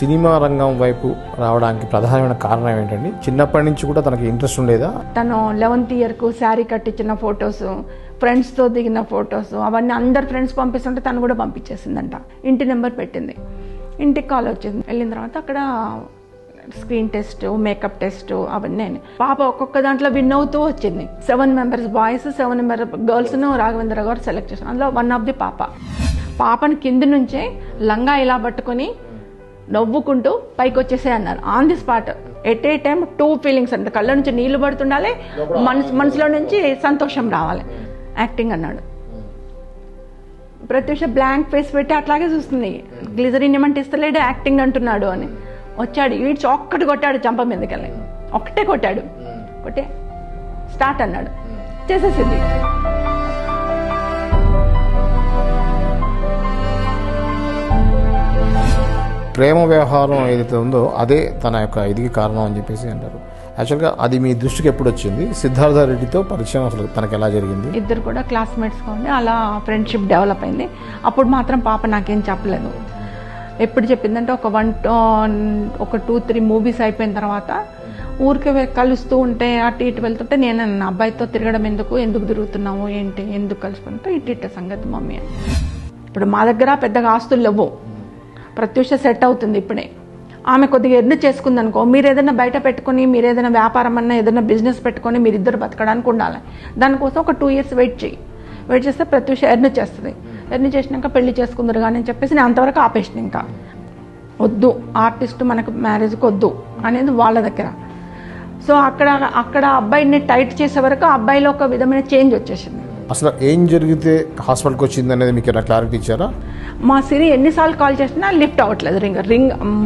Cinema రంగం వైపు రావడానికి ప్రధానమైన కారణం ఏంటండి? చిన్నప్పటి నుంచి కూడా తనకి ఇంట్రెస్ట్ ఉండేదా? తను 11th ఇయర్కు శారీ కట్టించిన ఫొటోస్, ఫ్రెండ్స్తో దిగిన ఫొటోస్ అవన్నీ అందరు ఫ్రెండ్స్ పంపిస్తుంటే తను కూడా పంపించేసిందంట. ఇంటి నెంబర్ పెట్టింది. ఇంటికి కాల్ వచ్చింది. వెళ్ళిన తర్వాత అక్కడ స్క్రీన్ టెస్ట్, మేకప్ టెస్ట్ అవన్నీ. పాప ఒక్కొక్క దాంట్లో విన్ అవుతూ వచ్చింది. 7 members బాయ్స్, 7 members గర్ల్స్ను రాఘవేంద్ర గారు సెలెక్ట్ చేశారు. అందులో వన్ ఆఫ్ ది పాపని కింది నుంచే లంగా ఇలా పట్టుకొని నవ్వుకుంటూ పైకి వచ్చేసే అన్నారు. On the spot at a time 2 feelings అంటే కళ్ళ నుంచి నీళ్లు పడుతుండాలి, మనసులో నుంచి సంతోషం రావాలి. యాక్టింగ్ అన్నాడు. ప్రత్యూష బ్లాంక్ ఫేస్ పెట్టి అట్లాగే చూస్తుంది. గ్లిజరిన్ ఏమంటే ఇస్తలేడు, యాక్టింగ్ అంటున్నాడు అని. వచ్చాడు, ఈడ్చి ఒక్కటి కొట్టాడు చంప మీదకెళ్ళి. ఒక్కటే కొట్టాడు. కొట్టే స్టార్ట్ అన్నాడు, చేసేసింది. ప్రేమ వ్యవహారం ఏదైతే ఉందో అదే తన యొక్క ఇదికి కారణం అని చెప్పేసి అంటారు. యాక్చువల్గా అది మీ దృష్టికి ఎప్పుడు వచ్చింది? సిద్ధార్థ రెడ్డితో పరిచయం అసలు తనకు ఎలా జరిగింది? ఇద్దరు కూడా క్లాస్మేట్స్గా ఉండి అలా ఫ్రెండ్షిప్ డెవలప్ అయింది. అప్పుడు మాత్రం పాప నాకేం చెప్పలేదు. ఎప్పుడు చెప్పిందంటే ఒక 2-3 movies అయిపోయిన తర్వాత ఊరికే కలుస్తూ ఉంటే అటు ఇటు వెళ్తుంటే నేను నా అబ్బాయితో తిరగడం ఎందుకు తిరుగుతున్నావు, ఏంటి, ఎందుకు కలుసుకుంటే ఇటు సంగతి మమ్మీ. ఇప్పుడు మా దగ్గర పెద్దగా ఆస్తులు లేవు. ప్రత్యూష సెట్ అవుతుంది ఇప్పుడే. ఆమె కొద్దిగా ఎర్న్ చేసుకుంది అనుకో, మీరు ఏదైనా బయట పెట్టుకుని, మీరు ఏదైనా వ్యాపారం అన్నా ఏదైనా బిజినెస్ పెట్టుకొని మీరిద్దరు బతకడానికి ఉండాలి. దానికోసం ఒక 2 years వెయిట్ చేస్తే ప్రత్యూష ఎర్న్ చేస్తుంది. ఎర్న్ చేసినాక పెళ్లి చేసుకుందరు కానీ అని చెప్పేసి నేను అంతవరకు ఆపేసిన. ఇంకా వద్దు, ఆర్టిస్ట్ మనకు మ్యారేజ్కి వద్దు అనేది వాళ్ళ దగ్గర. సో అక్కడ అబ్బాయిని టైట్ చేసే వరకు అబ్బాయిలో ఒక విధమైన చేంజ్ వచ్చేసింది. అసలు ఏం జరిగితే హాస్పిటల్కి వచ్చింది అనేది మీకు క్లారిటీ ఇచ్చారా? మా సిరి ఎన్నిసార్లు కాల్ చేసినా లిఫ్ట్ అవ్వట్లేదు.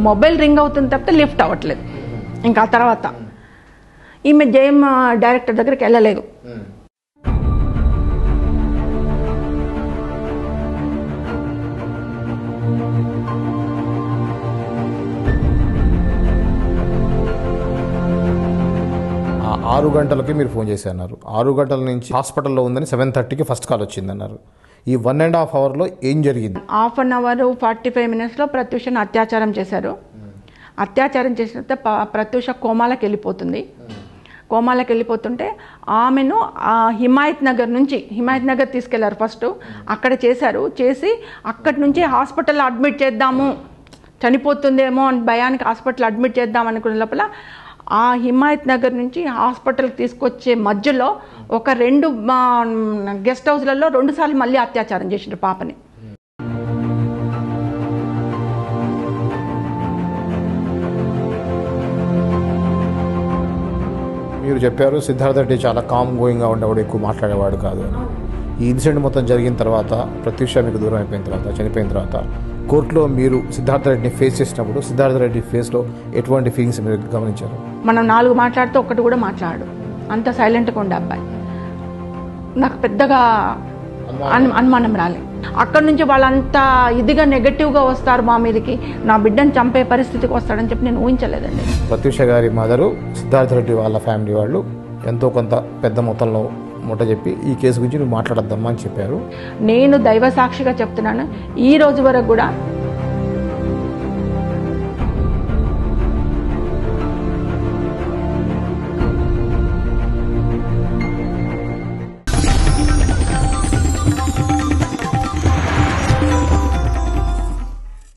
మొబైల్ రింగ్ అవుతుంది తప్పితే లిఫ్ట్ అవ్వట్లేదు. ఇంకా ఆ తర్వాత ఈమె జయం డైరెక్టర్ దగ్గరికి వెళ్ళలేదు. ఆ 6 గంటలకి మీరు ఫోన్ చేసి అన్నారు. 6 గంటల నుంచి హాస్పిటల్లో ఉందని 7:30కి ఫస్ట్ కాల్ వచ్చింది అన్నారు. ఈ 1.5 hourలో ఏం జరిగింది? 1/2 hour 45 minutesలో ప్రత్యూషను అత్యాచారం చేశారు. అత్యాచారం చేసిన తర్వాత ప్రత్యూష కోమాలకు వెళ్ళిపోతుంది. కోమాలకు వెళ్ళిపోతుంటే ఆమెను హిమాయత్ నగర్ తీసుకెళ్లారు. ఫస్ట్ అక్కడ చేసి అక్కడి నుంచి హాస్పిటల్లో అడ్మిట్ చేద్దాము, చనిపోతుందేమో అని భయానికి హాస్పిటల్ అడ్మిట్ చేద్దాం అనుకునే లోపల ఆ హిమాయత్ నగర్ నుంచి హాస్పిటల్కి తీసుకొచ్చే మధ్యలో ఒక 2 గెస్ట్ హౌస్లలో 2 సార్లు మళ్ళీ అత్యాచారం చేసిండ్రు పాపని. మీరు చెప్పారు సిద్ధార్థ రెడ్డి చాలా కామ్ గోయింగ్గా ఉండేవాడు, ఎక్కువ మాట్లాడేవాడు కాదు అని. ఈ ఇన్సిడెంట్ మొత్తం జరిగిన తర్వాత, ప్రత్యూష మీకు దూరం అయిపోయిన తర్వాత, చనిపోయిన తర్వాత కోర్టులో మీరు సిద్ధార్థ రెడ్డిని ఫేస్ చేసినప్పుడు సిద్ధార్థ రెడ్డి ఫేస్లో ఎటువంటి ఫీలింగ్స్ మీరు గమనించారు? మనం 4 మాట్లాడితే ఒక్కటి కూడా మాట్లాడు, అంత సైలెంట్గా ఉండే అబ్బాయి. నాకు పెద్దగా అనుమానం రాలే. అక్కడి నుంచి వాళ్ళంతా ఇదిగా నెగటివ్గా వస్తారు మా మీదకి, నా బిడ్డను చంపే పరిస్థితికి వస్తాడని చెప్పి నేను ఊహించలేదండి. ప్రత్యూష గారి మదరు, సిద్ధార్థ రెడ్డి వాళ్ళ ఫ్యామిలీ వాళ్ళు ఎంతో కొంత పెద్ద మొత్తంలో ముట్ట చెప్పి ఈ కేసు గురించి నువ్వు మాట్లాడద్దమ్మా అని చెప్పారు. నేను దైవ సాక్షిగా చెప్తున్నాను, ఈ రోజు వరకు కూడా